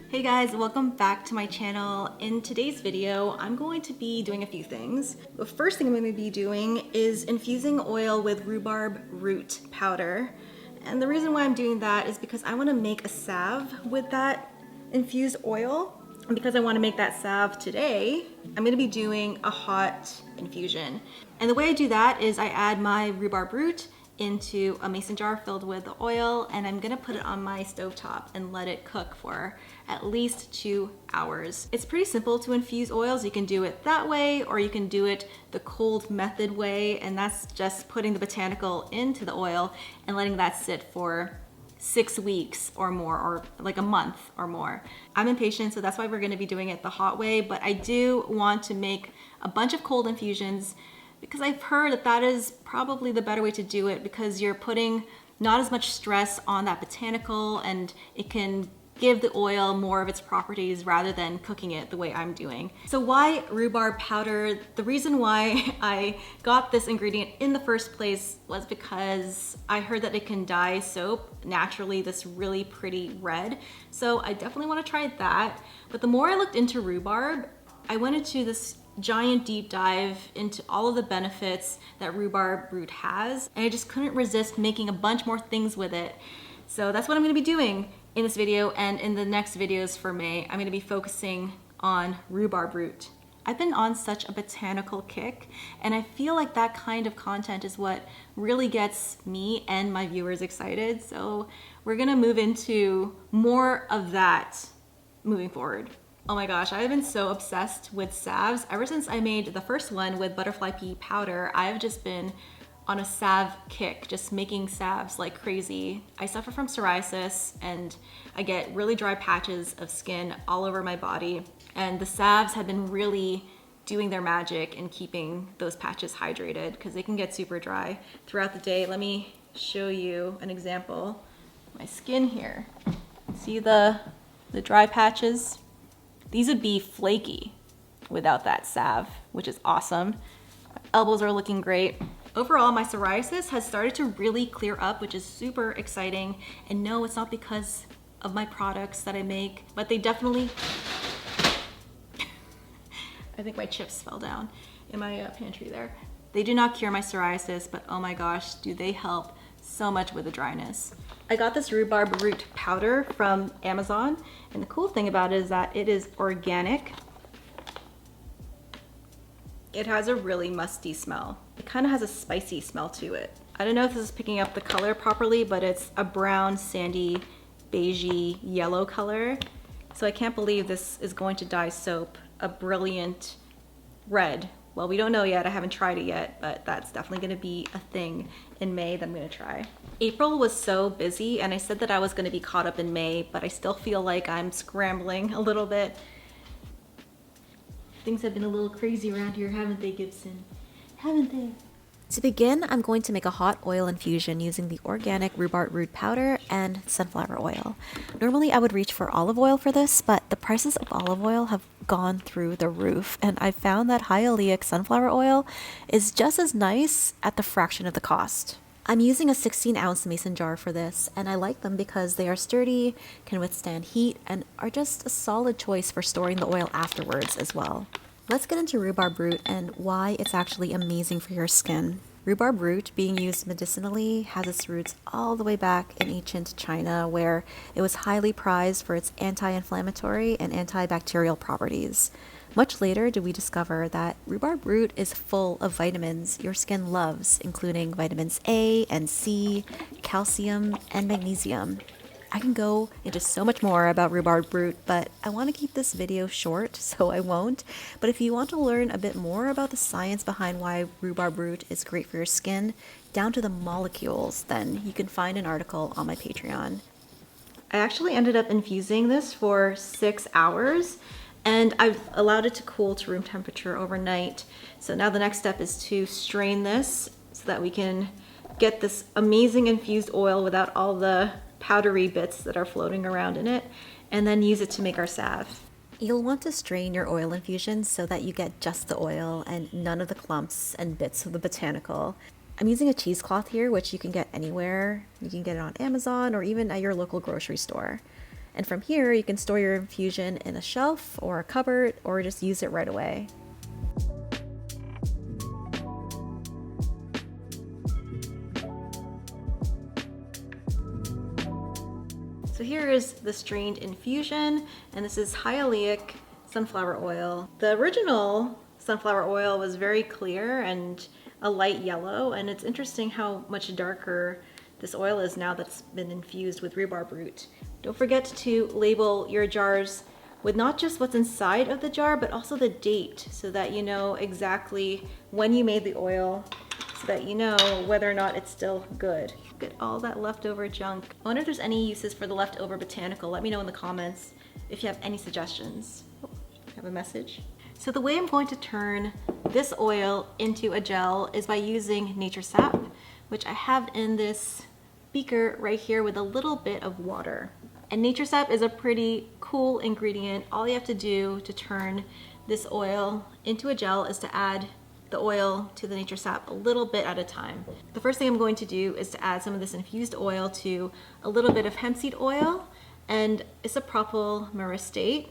Hey guys, welcome back to my channel. In today's video, I'm going to be doing a few things. The first thing I'm going to be doing is infusing oil with rhubarb root powder. And the reason why I'm doing that is because I want to make a salve with that infused oil. And because I want to make that salve today, I'm going to be doing a hot infusion. And the way I do that is I add my rhubarb root into a mason jar filled with the oil, and I'm gonna put it on my stovetop and let it cook for at least 2 hours. It's pretty simple to infuse oils. You can do it that way, or you can do it the cold method way, and that's just putting the botanical into the oil and letting that sit for 6 weeks or more, or like a month or more. I'm impatient, so that's why we're gonna be doing it the hot way, but I do want to make a bunch of cold infusions because I've heard that that is probably the better way to do it, because you're putting not as much stress on that botanical and it can give the oil more of its properties rather than cooking it the way I'm doing. So why rhubarb powder? The reason why I got this ingredient in the first place was because I heard that it can dye soap naturally this really pretty red. So I definitely want to try that. But the more I looked into rhubarb, I went into this giant deep dive into all of the benefits that rhubarb root has, and I just couldn't resist making a bunch more things with it. So that's what I'm going to be doing in this video, and in the next videos for May, I'm going to be focusing on rhubarb root. I've been on such a botanical kick, and I feel like that kind of content is what really gets me and my viewers excited. So we're going to move into more of that moving forward. Oh my gosh, I've been so obsessed with salves. Ever since I made the first one with butterfly pea powder, I've just been on a salve kick, just making salves like crazy. I suffer from psoriasis and I get really dry patches of skin all over my body. And the salves have been really doing their magic in keeping those patches hydrated, because they can get super dry throughout the day. Let me show you an example. My skin here. See the dry patches? These would be flaky without that salve, which is awesome. My elbows are looking great. Overall, my psoriasis has started to really clear up, which is super exciting. And no, it's not because of my products that I make, but they definitely... I think my chips fell down in my pantry there. They do not cure my psoriasis, but oh my gosh, do they help so much with the dryness. I got this rhubarb root powder from Amazon, and the cool thing about it is that it is organic. It has a really musty smell. It kind of has a spicy smell to it. I don't know if this is picking up the color properly, but it's a brown, sandy, beigey, yellow color. So I can't believe this is going to dye soap a brilliant red. Well, we don't know yet. I haven't tried it yet, but that's definitely going to be a thing in May that I'm going to try. April was so busy, and I said that I was going to be caught up in May, but I still feel like I'm scrambling a little bit. Things have been a little crazy around here, haven't they, Gibson? Haven't they? To begin, I'm going to make a hot oil infusion using the organic rhubarb root powder and sunflower oil. Normally I would reach for olive oil for this, but the prices of olive oil have gone through the roof, and I found that hyaluronic sunflower oil is just as nice at the fraction of the cost. I'm using a 16-ounce mason jar for this, and I like them because they are sturdy, can withstand heat, and are just a solid choice for storing the oil afterwards as well. Let's get into rhubarb root and why it's actually amazing for your skin. Rhubarb root, being used medicinally, has its roots all the way back in ancient China, where it was highly prized for its anti-inflammatory and antibacterial properties. Much later did we discover that rhubarb root is full of vitamins your skin loves, including vitamins A and C, calcium, and magnesium. I can go into so much more about rhubarb root, but I want to keep this video short, so I won't. But if you want to learn a bit more about the science behind why rhubarb root is great for your skin, down to the molecules, then you can find an article on my Patreon. I actually ended up infusing this for 6 hours, and I've allowed it to cool to room temperature overnight. So now the next step is to strain this so that we can get this amazing infused oil without all the powdery bits that are floating around in it, and then use it to make our salve. You'll want to strain your oil infusion so that you get just the oil and none of the clumps and bits of the botanical. I'm using a cheesecloth here, which you can get anywhere. You can get it on Amazon or even at your local grocery store. And from here, you can store your infusion in a shelf or a cupboard or just use it right away. So here is the strained infusion, and this is hyalaic sunflower oil. The original sunflower oil was very clear and a light yellow, and it's interesting how much darker this oil is now that's been infused with rhubarb root. Don't forget to label your jars with not just what's inside of the jar, but also the date, so that you know exactly when you made the oil, so that you know whether or not it's still good. Look at all that leftover junk. I wonder if there's any uses for the leftover botanical. Let me know in the comments if you have any suggestions. Oh, I have a message. So the way I'm going to turn this oil into a gel is by using nature sap, which I have in this beaker right here with a little bit of water. And nature sap is a pretty cool ingredient. All you have to do to turn this oil into a gel is to add the oil to the nature sap a little bit at a time. The first thing I'm going to do is to add some of this infused oil to a little bit of hemp seed oil and isopropyl myristate.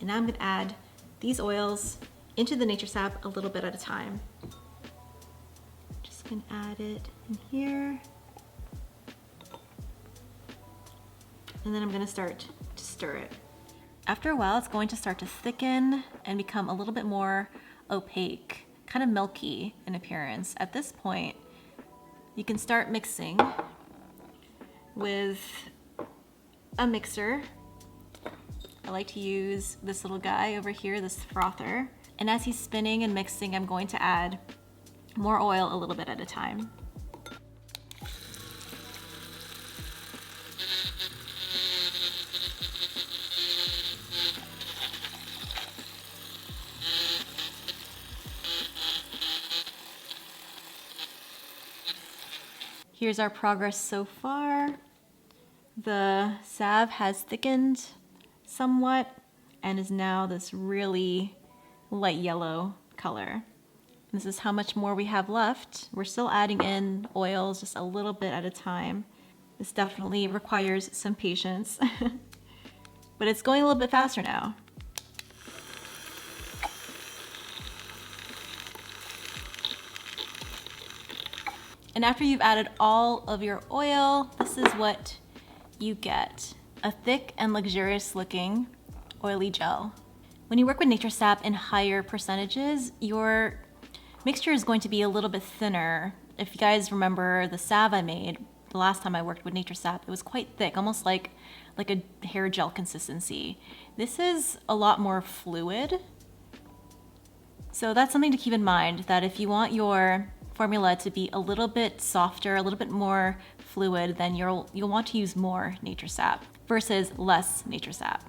And now I'm going to add these oils into the nature sap a little bit at a time. Just going to add it in here. And then I'm going to start to stir it. After a while, it's going to start to thicken and become a little bit more opaque, kind of milky in appearance. At this point, you can start mixing with a mixer. I like to use this little guy over here, this frother. And as he's spinning and mixing, I'm going to add more oil a little bit at a time. Here's our progress so far. The salve has thickened somewhat and is now this really light yellow color. This is how much more we have left. We're still adding in oils just a little bit at a time. This definitely requires some patience, but it's going a little bit faster now. And after you've added all of your oil, this is what you get. A thick and luxurious looking oily gel. When you work with nature sap in higher percentages, your mixture is going to be a little bit thinner. If you guys remember the salve I made the last time I worked with nature sap, it was quite thick, almost like a hair gel consistency. This is a lot more fluid. So that's something to keep in mind, that if you want your formula to be a little bit softer, a little bit more fluid, then you'll want to use more nature sap versus less nature sap.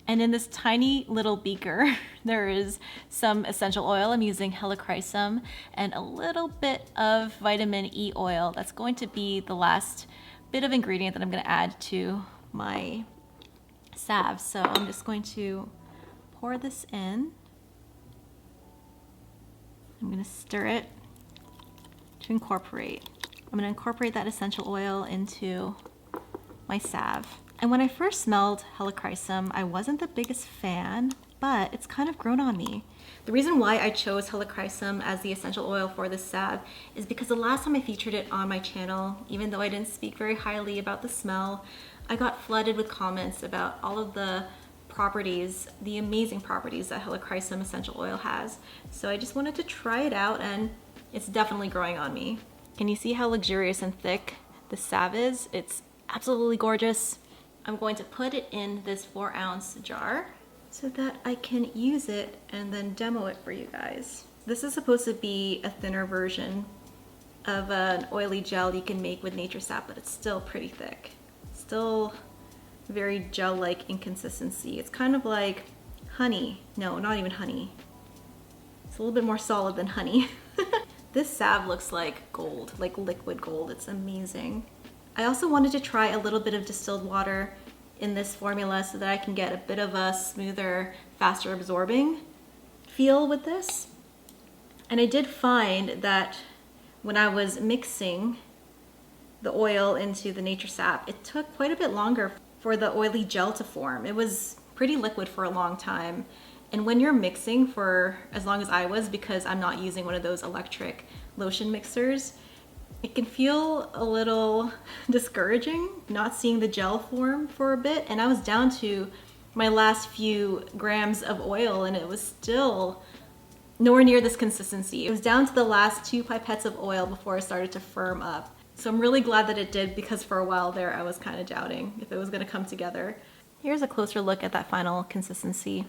And in this tiny little beaker, there is some essential oil. I'm using helichrysum and a little bit of vitamin E oil. That's going to be the last bit of ingredient that I'm going to add to my salve. So I'm just going to pour this in. I'm going to stir it to incorporate. I'm going to incorporate that essential oil into my salve. And when I first smelled helichrysum, I wasn't the biggest fan, but it's kind of grown on me. The reason why I chose helichrysum as the essential oil for this salve is because the last time I featured it on my channel, even though I didn't speak very highly about the smell, I got flooded with comments about all of the properties, the amazing properties that helichrysum essential oil has. So I just wanted to try it out, and it's definitely growing on me. Can you see how luxurious and thick the salve is? It's absolutely gorgeous. I'm going to put it in this 4-ounce jar so that I can use it and then demo it for you guys. This is supposed to be a thinner version of an oily gel you can make with nature sap, but it's still pretty thick. Still very gel-like in consistency. It's kind of like honey. No, not even honey. It's a little bit more solid than honey. This salve looks like gold, like liquid gold. It's amazing. I also wanted to try a little bit of distilled water in this formula so that I can get a bit of a smoother, faster absorbing feel with this. And I did find that when I was mixing the oil into the nature sap, it took quite a bit longer for the oily gel to form. It was pretty liquid for a long time. And when you're mixing for as long as I was, because I'm not using one of those electric lotion mixers, it can feel a little discouraging not seeing the gel form for a bit. And I was down to my last few grams of oil and it was still nowhere near this consistency. It was down to the last 2 pipettes of oil before it started to firm up. So I'm really glad that it did, because for a while there I was kind of doubting if it was going to come together. Here's a closer look at that final consistency.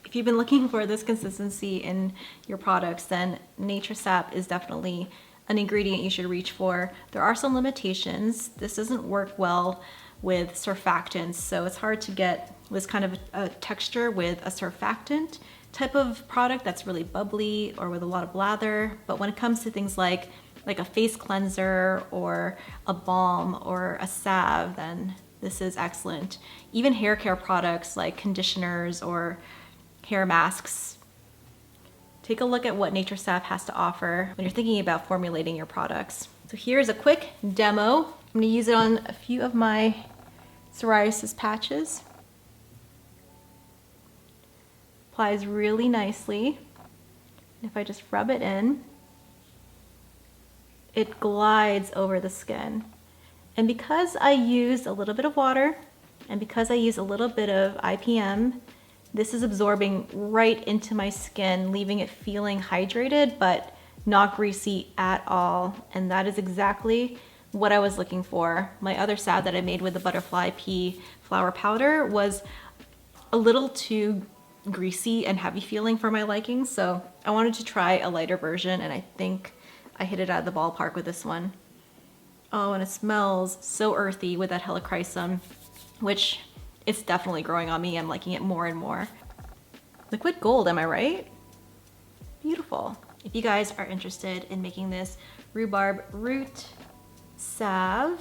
If you've been looking for this consistency in your products, then nature sap is definitely an ingredient you should reach for. There are some limitations. This doesn't work well with surfactants, so it's hard to get this kind of a texture with a surfactant type of product that's really bubbly or with a lot of lather. But when it comes to things like a face cleanser or a balm or a salve, then this is excellent. Even hair care products like conditioners or hair masks. Take a look at what nature sap has to offer when you're thinking about formulating your products. So here's a quick demo. I'm gonna use it on a few of my psoriasis patches. Applies really nicely. If I just rub it in, it glides over the skin. And because I used a little bit of water and because I used a little bit of IPM, this is absorbing right into my skin, leaving it feeling hydrated but not greasy at all. And that is exactly what I was looking for. My other salve that I made with the butterfly pea flower powder was a little too greasy and heavy feeling for my liking, so I wanted to try a lighter version, and I think I hit it out of the ballpark with this one. Oh, and it smells so earthy with that helichrysum, which it's definitely growing on me. I'm liking it more and more. Liquid gold, am I right? Beautiful. If you guys are interested in making this rhubarb root salve,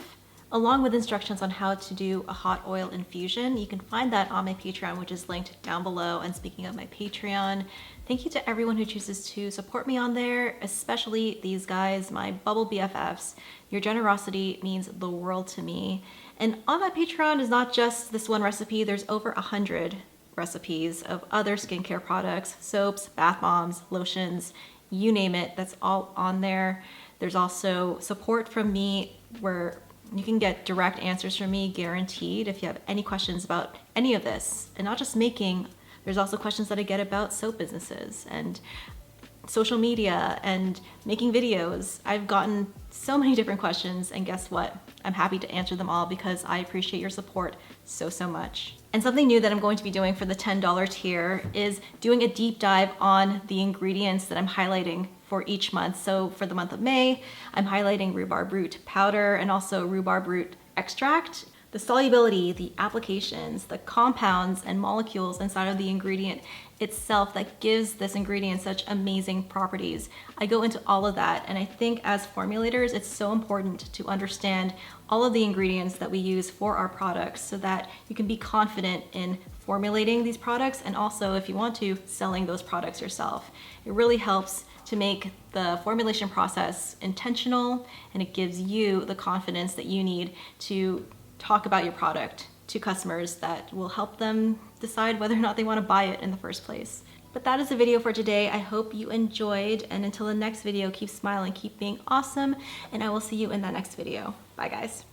along with instructions on how to do a hot oil infusion, you can find that on my Patreon, which is linked down below. And speaking of my Patreon, thank you to everyone who chooses to support me on there, especially these guys, my bubble BFFs. Your generosity means the world to me. And on that Patreon is not just this one recipe, there's over 100 recipes of other skincare products, soaps, bath bombs, lotions, you name it, that's all on there. There's also support from me where you can get direct answers from me, guaranteed, if you have any questions about any of this. And not just making, there's also questions that I get about soap businesses and social media and making videos. I've gotten so many different questions, and guess what? I'm happy to answer them all because I appreciate your support so much. And something new that I'm going to be doing for the $10 tier is doing a deep dive on the ingredients that I'm highlighting for each month. So for the month of May, I'm highlighting rhubarb root powder and also rhubarb root extract. The solubility, the applications, the compounds and molecules inside of the ingredient itself that gives this ingredient such amazing properties. I go into all of that, and I think as formulators, it's so important to understand all of the ingredients that we use for our products so that you can be confident in formulating these products, and also, if you want to, selling those products yourself. It really helps to make the formulation process intentional, and it gives you the confidence that you need to talk about your product to customers that will help them decide whether or not they want to buy it in the first place. But that is the video for today. I hope you enjoyed, and until the next video, keep smiling, keep being awesome, and I will see you in that next video. Bye guys.